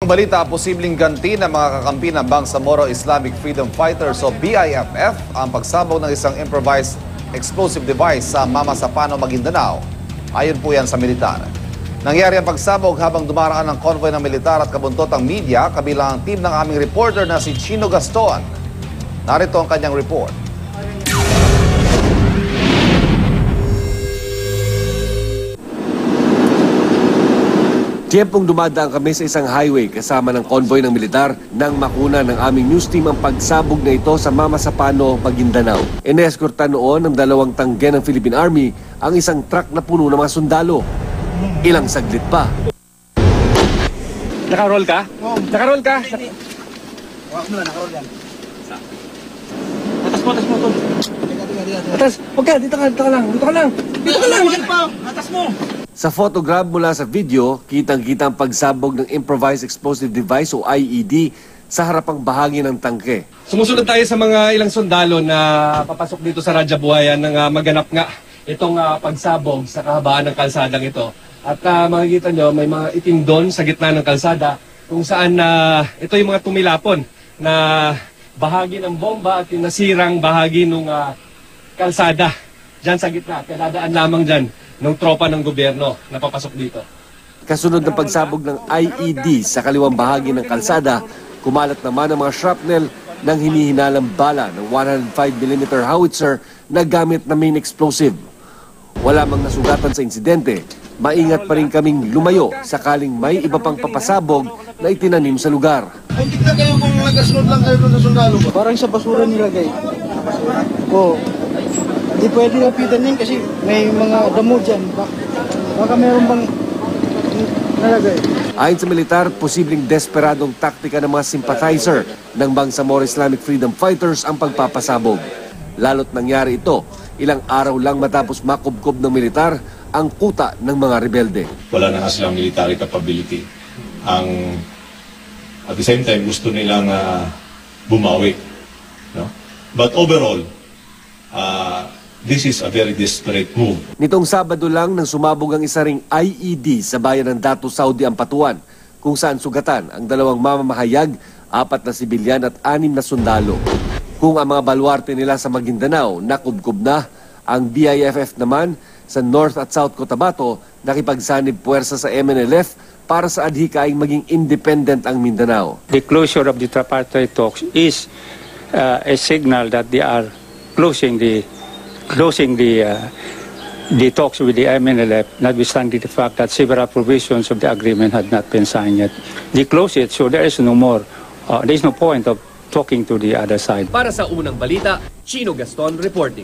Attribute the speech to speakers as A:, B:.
A: Balita, posibleng ganti ng mga kakampi ng Bangsamoro Islamic Freedom Fighters o BIFF ang pagsabog ng isang improvised explosive device sa Mamasapano, Maguindanao. Ayon po yan sa militar. Nangyari ang pagsabog habang dumaraan ang convoy ng militar at kabuntotang media kabilang ang team ng aming reporter na si Chino Gaston. Narito ang kanyang report.
B: Tiyempong dumadaan kami sa isang highway kasama ng convoy ng militar nang makuna ng aming news team ang pagsabog na ito sa Mamasapano, Maguindanao. Ineskortan noon ng dalawang tangge ng Philippine Army ang isang truck na puno ng mga sundalo. Ilang saglit pa.
C: Naka-roll ka? Naka-roll ka?
D: Wag mo na, naka-roll yan.
C: Atas mo, tol.
D: Atas, wag ka, dito ka lang. Atas mo.
B: Sa photograph mula sa video, kitang-kita ang pagsabog ng Improvised Explosive Device o IED sa harapang bahagi ng tangke.
C: Sumusunod tayo sa mga ilang sundalo na papasok dito sa Radya Buhayan nang maganap nga itong pagsabog sa kahabaan ng kalsadang ito. At makikita nyo, may mga itim doon sa gitna ng kalsada kung saan ito yung mga tumilapon na bahagi ng bomba at yung nasirang bahagi ng kalsada dyan sa gitna. Kaya dadaan lamang dyan ng tropa ng gobyerno na papasok dito.
B: Kasunod ng pagsabog ng IED sa kaliwang bahagi ng kalsada, kumalat naman ang mga shrapnel ng hinihinalang bala ng 105mm howitzer na gamit na main explosive. Wala mang nasugatan sa insidente, maingat pa rin kaming lumayo sakaling may iba pang papasabog na itinanim sa lugar.
D: Kuntik na kayo kung nagasunod lang kayo sa sundalo. Parang sa basura nilagay. Oo. Hindi pwede lapitan din kasi may mga damo dyan. Baka meron bang nalagay.
B: Ayon sa militar, posibleng desperadong taktika ng mga sympathizer ng Bangsamoro Islamic Freedom Fighters ang pagpapasabog. Lalo't nangyari ito, ilang araw lang matapos makubkob ng militar ang kuta ng mga rebelde.
E: Wala na nga silang military capability. At the same time, gusto nilang bumawi. No? But overall, this is a very desperate move.
B: Nitong Sabado lang nang sumabog ang isa ring IED sa bayan ng Datu, Saudi, Ampatuan, kung saan sugatan ang dalawang mamamahayag, 4 na sibilyan at 6 na sundalo. Kung ang mga baluarte nila sa Maguindanao nakubkob na, ang BIFF naman sa North at South Cotabato nakipagsanib puwersa sa MNLF para sa adhikaing maging independent ang Mindanao.
F: The closure of the tripartite talks is a signal that they are closing the talks with the MNLF, notwithstanding the fact that several provisions of the agreement had not been signed yet. They close it, so there is no point of talking to the other side.
G: Para sa unang balita, Chino Gaston reporting.